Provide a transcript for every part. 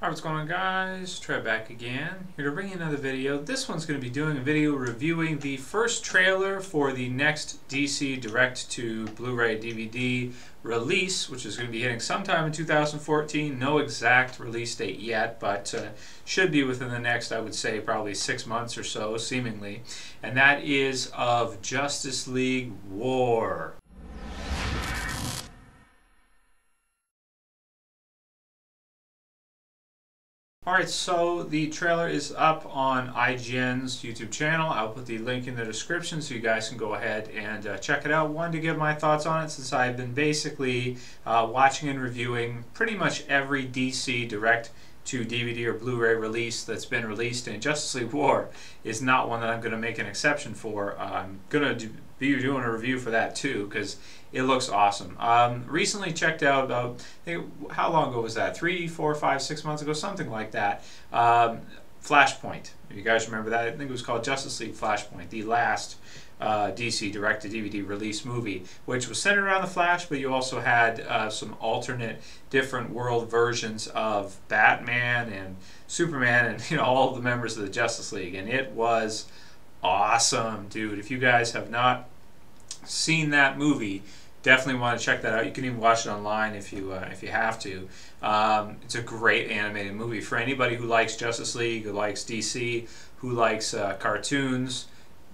Alright, what's going on, guys? Trev back again, here to bring you another video. This one's going to be doing a video reviewing the first trailer for the next DC Direct to Blu-ray DVD release, which is going to be hitting sometime in 2014. No exact release date yet, but should be within the next, I would say, probably 6 months or so, seemingly. And that is of Justice League War. Alright, so the trailer is up on IGN's YouTube channel. I'll put the link in the description so you guys can go ahead and check it out. Wanted to give my thoughts on it since I've been basically watching and reviewing pretty much every DC Direct to DVD or Blu-ray release that's been released, and Justice League War is not one that I'm going to make an exception for. I'm going to be doing a review for that too because it looks awesome. Recently checked out about, I think, how long ago was that? 3, 4, 5, 6 months ago, something like that. Flashpoint. You guys remember that? I think it was called Justice League Flashpoint, the last DC direct-to-DVD release movie, which was centered around the Flash, but you also had some alternate, different world versions of Batman and Superman and all of the members of the Justice League, and it was awesome, dude. If you guys have not seen that movie, definitely want to check that out. You can even watch it online if you have to. It's a great animated movie for anybody who likes Justice League, who likes DC, who likes cartoons.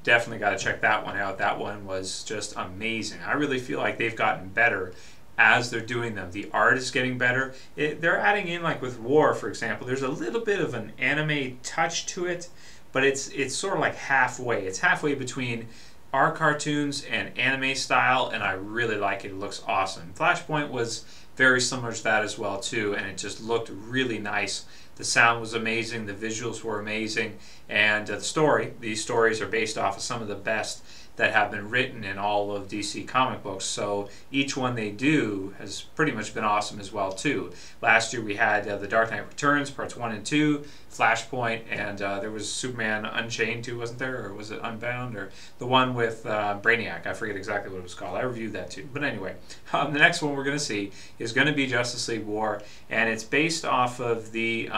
Definitely got to check that one out. That one was just amazing. I really feel like they've gotten better as they're doing them. The art is getting better. They're adding in, like with War, for example, there's a little bit of an anime touch to it, but it's sort of like halfway. It's halfway between our cartoons and anime style, and I really like it. It looks awesome. Flashpoint was very similar to that as well too, and it just looked really nice. The sound was amazing, the visuals were amazing, and the story, these stories are based off of some of the best that have been written in all of DC comic books, so each one they do has pretty much been awesome as well too. Last year we had The Dark Knight Returns parts 1 and 2, Flashpoint, and there was Superman Unchained too, wasn't there? Or was it Unbound? Or the one with Brainiac, I forget exactly what it was called. I reviewed that too. But anyway, the next one we're going to see is going to be Justice League War, and it's based off of the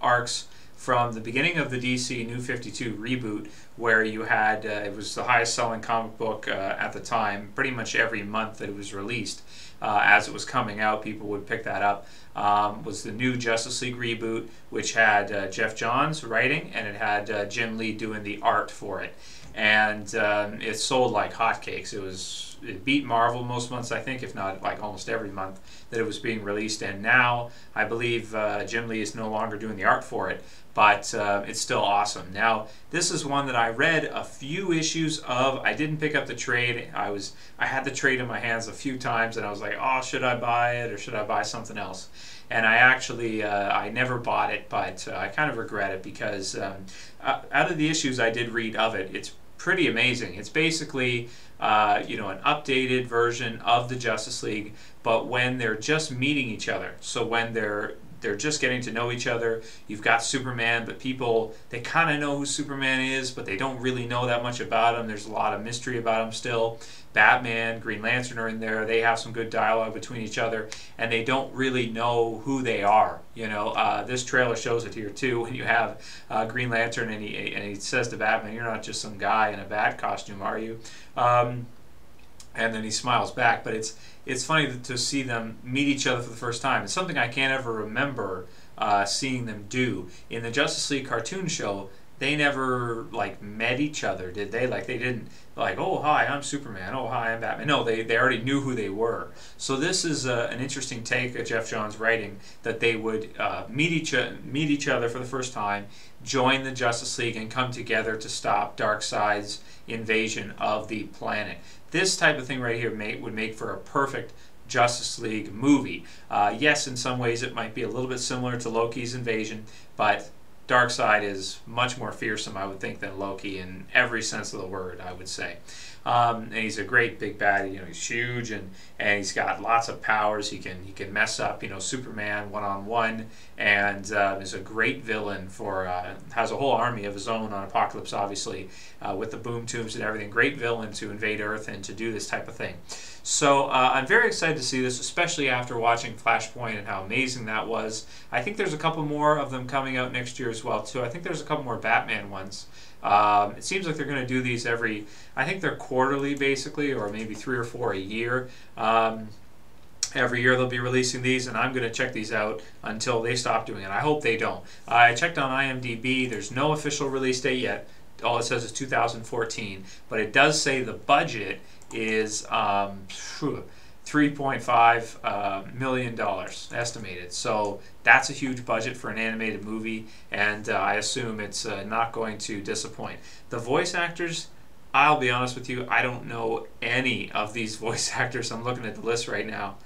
arcs from the beginning of the DC New 52 reboot, where you had, it was the highest selling comic book at the time, pretty much every month that it was released. As it was coming out, people would pick that up. Was the new Justice League reboot, which had Jeff Johns writing, and it had Jim Lee doing the art for it. And it sold like hotcakes. It beat Marvel most months, I think, if not like almost every month that it was being released. And now I believe Jim Lee is no longer doing the art for it, but it's still awesome. Now, this is one that I read a few issues of. I didn't pick up the trade. I had the trade in my hands a few times, and I was like, oh, should I buy it or should I buy something else? And I actually, I never bought it, but I kind of regret it because out of the issues I did read of it, it's pretty amazing. It's basically an updated version of the Justice League, but when they're just meeting each other. So when they're just getting to know each other. You've got Superman, but people, they kind of know who Superman is, but they don't really know that much about him. There's a lot of mystery about him still. Batman, Green Lantern are in there. They have some good dialogue between each other, and they don't really know who they are. This trailer shows it here too. When you have Green Lantern, and he says to Batman, "You're not just some guy in a bat costume, are you?" And then he smiles back, but it's funny to see them meet each other for the first time. It's something I can't ever remember seeing them do. In the Justice League cartoon show, they never like met each other, did they? Like they didn't like, oh hi, I'm Superman, oh hi, I'm Batman. No, they already knew who they were. So this is an interesting take of Jeff Johns' writing, that they would meet each other for the first time, join the Justice League, and come together to stop Darkseid's invasion of the planet. This type of thing right here would make for a perfect Justice League movie. Yes, in some ways it might be a little bit similar to Loki's invasion, but Darkseid is much more fearsome, I would think, than Loki in every sense of the word, I would say. And he's a great big bad. You know, he's huge and he's got lots of powers. He can mess up, you know, Superman one-on-one, and is a great villain for has a whole army of his own on Apocalypse, obviously, with the boom tubes and everything. Great villain to invade Earth and to do this type of thing. So I'm very excited to see this, especially after watching Flashpoint and how amazing that was. I think there's a couple more of them coming out next year as well, too. I think there's a couple more Batman ones. It seems like they're going to do these every, I think they're quarterly, basically, or maybe 3 or 4 a year. Every year they'll be releasing these, and I'm going to check these out until they stop doing it. I hope they don't. I checked on IMDb. There's no official release date yet. All it says is 2014, but it does say the budget is $3.5 million estimated. So that's a huge budget for an animated movie, and I assume it's not going to disappoint. The voice actors, I'll be honest with you, I don't know any of these voice actors. I'm looking at the list right now.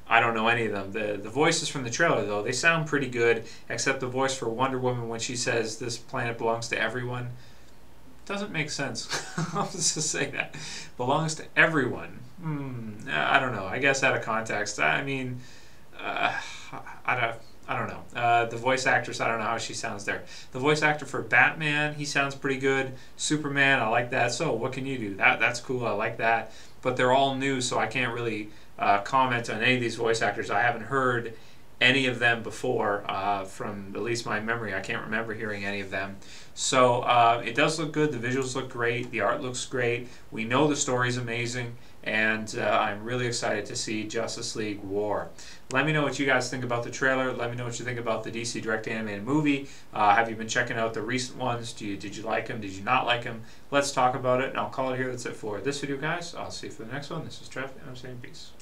I don't know any of them. The voices from the trailer, though, they sound pretty good, except the voice for Wonder Woman when she says this planet belongs to everyone. Doesn't make sense. I'll just say that. Belongs to everyone. I don't know. I guess out of context. I mean, I don't know. The voice actress, I don't know how she sounds there. The voice actor for Batman, he sounds pretty good. Superman, I like that. So what can you do? That's cool. I like that. But they're all new, so I can't really comment on any of these voice actors. I haven't heard any of them before, from at least my memory. I can't remember hearing any of them. So it does look good. The visuals look great. The art looks great. We know the story's amazing, and I'm really excited to see Justice League War. Let me know what you guys think about the trailer. Let me know what you think about the DC Direct Animated movie. Have you been checking out the recent ones? Did you like them? Did you not like them? Let's talk about it, and I'll call it here. That's it for this video, guys. I'll see you for the next one. This is Trev, and I'm saying peace.